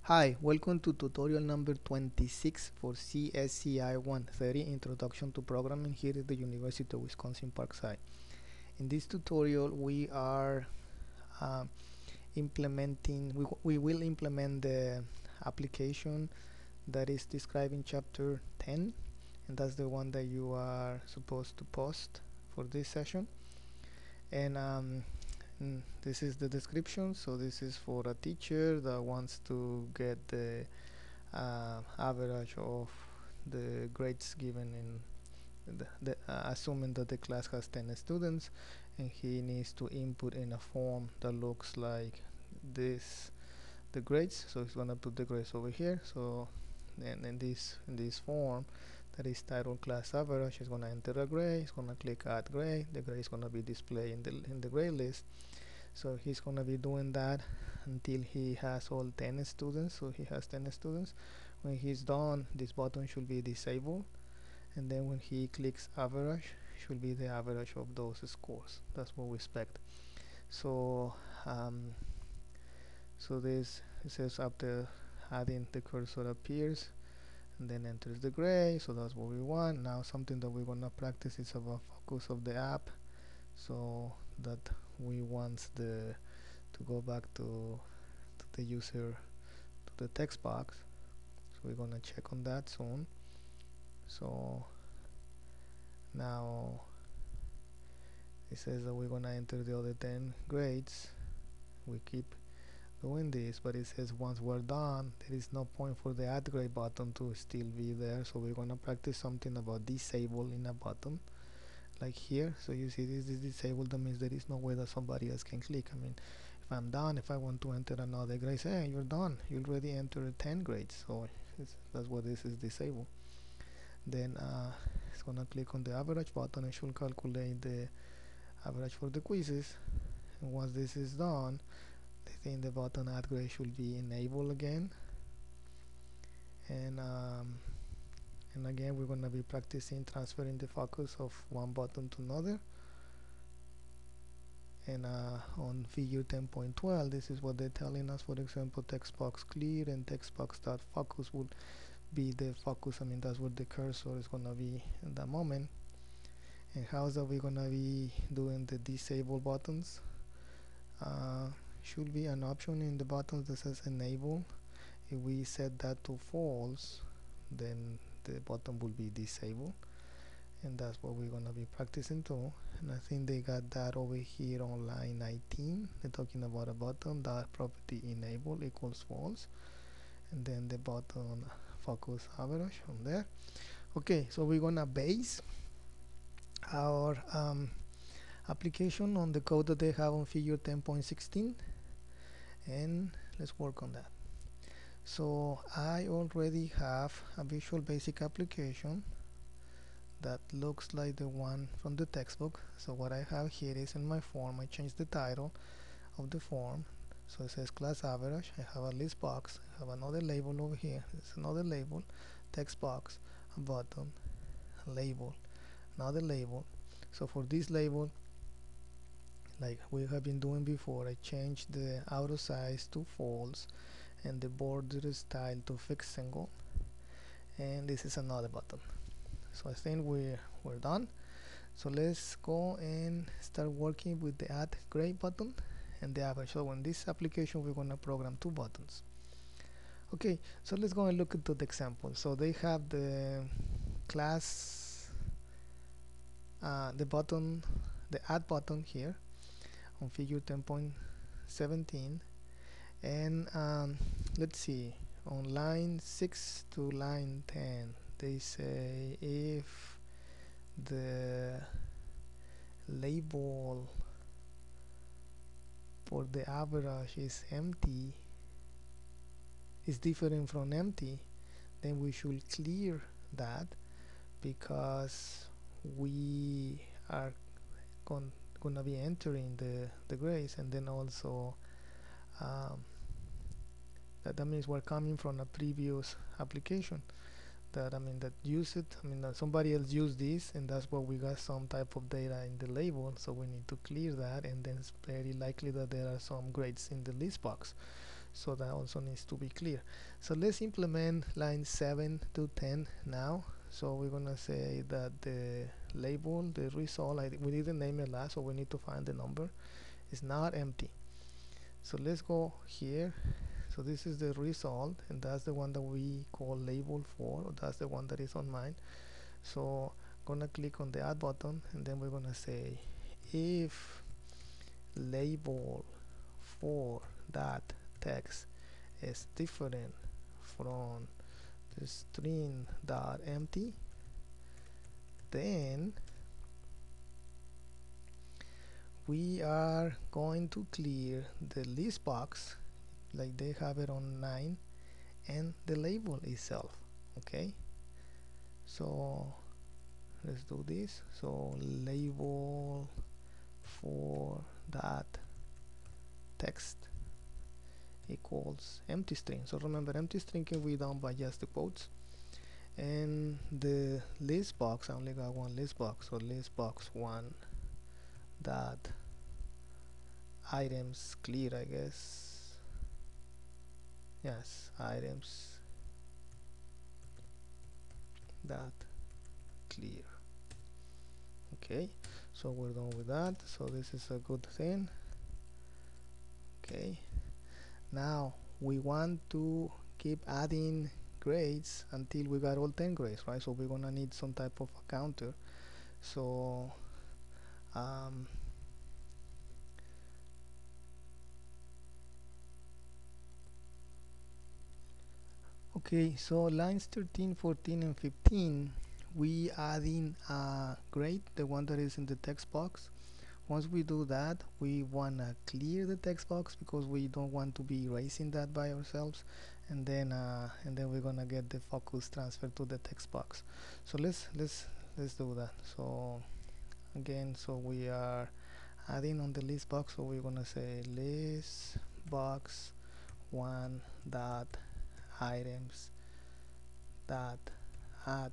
Hi, welcome to tutorial number 26 for CSCI 130 Introduction to Programming here at the University of Wisconsin Parkside. In this tutorial we are uh, we will implement the application that is described in chapter 10, and that's the one that you are supposed to post for this session. And this is the description. So this is for a teacher that wants to get the average of the grades given in assuming that the class has 10 students, and he needs to input in a form that looks like this the grades. So he's gonna put the grades over here. So then in this form that is titled class average, he's gonna enter a grade. He's gonna click add grade. The grade is gonna be displayed in the grade list. So he's gonna be doing that until he has all 10 students. So he has 10 students. When he's done, this button should be disabled, and then when he clicks average, should be the average of those scores. That's what we expect. So this, it says after adding, the cursor appears and then enters the grade. So that's what we want. Now something that we're gonna practice is about focus of the app, so that we want to go back to the user, to the text box. So we're gonna check on that soon. So now it says that we're gonna enter the other 10 grades. We keep doing this, but it says once we're done, there is no point for the add grade button to still be there. So we're gonna practice something about disable in a button like here. So you see this is disabled. That means there is no way that somebody else can click. I mean, if I'm done, if I want to enter another grade, say, hey, you're done, you already entered 10 grades. So that's what this is disabled. Then it's gonna click on the average button and should calculate the average for the quizzes. And once this is done, I think the button add grade should be enabled again. And again, we're gonna be practicing transferring the focus of one button to another. And on figure 10.12, this is what they're telling us. For example, text box clear and text box dot focus will be the focus. I mean, that's where the cursor is gonna be in that moment. And how's that we're gonna be doing the disable buttons? Should be an option in the buttons that says enable. If we set that to false, then the button will be disabled, and that's what we're gonna be practicing too. And I think they got that over here on line 19. They're talking about a button that property enable equals false, and then the button focus average on there. Okay, so we're gonna base our application on the code that they have on figure 10.16, and let's work on that. So I already have a Visual Basic application that looks like the one from the textbook. So what I have here is, in my form, I changed the title of the form. So it says class average. I have a list box. I have another label over here. It's another label, text box, a button, a label, another label. So for this label, like we have been doing before, I changed the auto size to false and the border style to fixed single, and this is another button. So I think we're done. So let's go and start working with the add grade button and the average. So in this application we're going to program two buttons. Okay, so let's go and look into the example. So they have the class the button, the add button here on figure 10.17, and let's see, on line 6 to line 10 they say if the label for the average is empty, is different from empty, then we should clear that, because we are gonna be entering the grades, and then also that means we're coming from a previous application that that use it. That somebody else used this, and that's why we got some type of data in the label. So we need to clear that, and then it's very likely that there are some grades in the list box. so that also needs to be clear. So let's implement lines 7 to 10 now. So we're gonna say that the label, the result, we didn't name it last, so we need to find the number, is not empty. So let's go here. So this is the result, and that's the one that we call label 4, or that's the one that is on mine. So I'm gonna click on the add button, and then we're gonna say if label for that text is different from the string dot empty, then we are going to clear the list box like they have it on 9 and the label itself. Okay, so let's do this. So label for that text equals empty string. So remember, empty string can be done by just the quotes, and the list box, I only got one list box, so list box 1 dot items clear, I guess. Yes, items dot clear. Okay, so we're done with that, so this is a good thing. Okay, now we want to keep adding grades until we got all 10 grades, right? So we're gonna need some type of a counter. So okay, so lines 13, 14, and 15, we adding a grade, the one that is in the text box. Once we do that, we want to clear the text box because we don't want to be erasing that by ourselves, and then we're gonna get the focus transferred to the text box. So let's do that. So again, so we are adding on the list box, so we're gonna say list box 1 dot items dot add.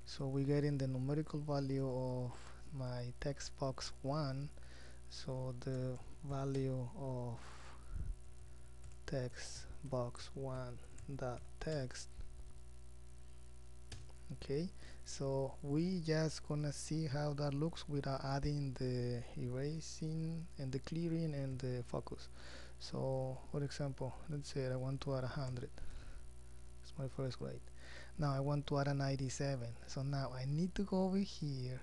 So we're getting the numerical value of my text box 1, so the value of text box 1 dot text. Okay, so we just gonna see how that looks without adding the erasing and the clearing and the focus. So for example, let's say I want to add 100. It's my first grade. Now I want to add a 97, so now I need to go over here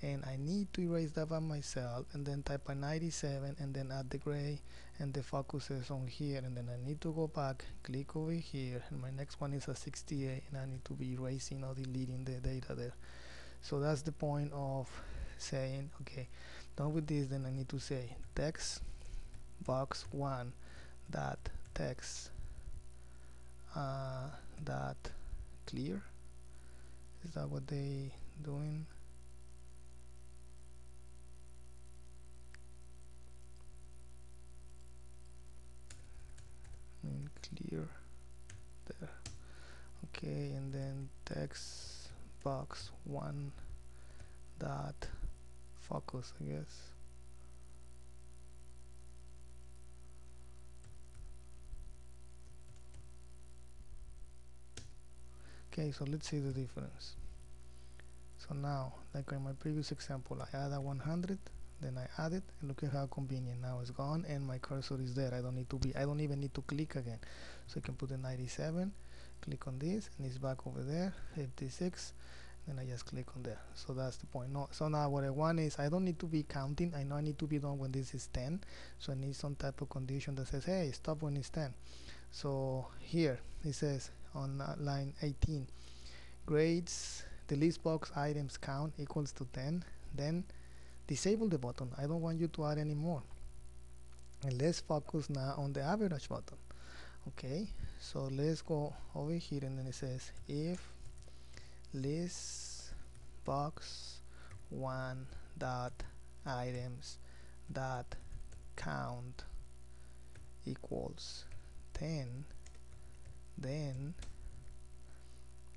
and I need to erase that by myself and then type a 97 and then add the gray and the focus is on here, and then I need to go back, click over here, and my next one is a 68 and I need to be erasing or deleting the data there. So that's the point of saying, okay, done with this, then I need to say text box 1 dot text dot clear. Is that what they doing? Clear there. Okay, and then text box 1 dot focus, I guess. Okay, so let's see the difference. So now, like in my previous example, I add a 100, then I add it, and look at how convenient. Now it's gone and my cursor is there. I don't even need to click again. So I can put the 97, click on this, and it's back over there, 56, then I just click on there. So that's the point. No, so now what I want is, I don't need to be counting. I know I need to be done when this is 10, so I need some type of condition that says, hey, stop when it's 10. So here it says on line 18, grades, the list box items count equals to 10, then disable the button. I don't want you to add any more, and let's focus now on the average button. Okay, so let's go over here, and then it says if list box 1 dot items dot count equals 10, then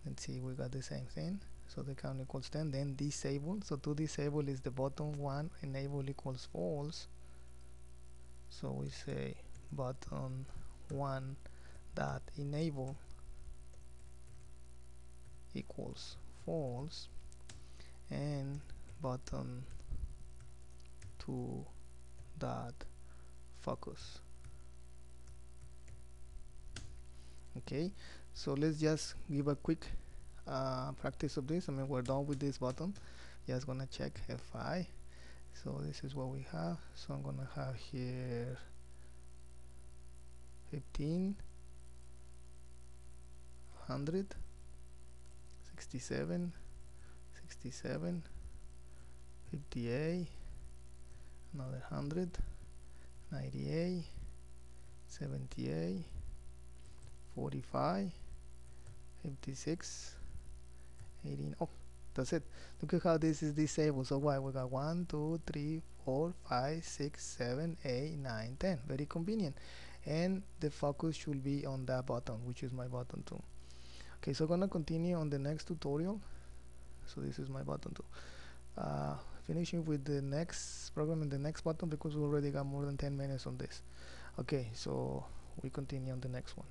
let's see, we got the same thing. So the count equals 10, then disable. So to disable is the bottom one, enable equals false. So we say button 1 dot enable equals false, and button 2 dot focus. Okay, so let's just give a quick practice of this. I mean, we're done with this button. Just gonna check F5. So this is what we have. So I'm gonna have here 15, 100, 67, 67, 58, another 100, 98, 78, 45, 56, 18. Oh, that's it. Look at how this is disabled. So why we got 1, 2, 3, 4, 5, 6, 7, 8, 9, 10. Very convenient. And the focus should be on that button, which is my button 2. Okay, so I'm gonna continue on the next tutorial. So this is my button 2. Finishing with the next program and the next button, because we already got more than 10 minutes on this. Okay, so we continue on the next one.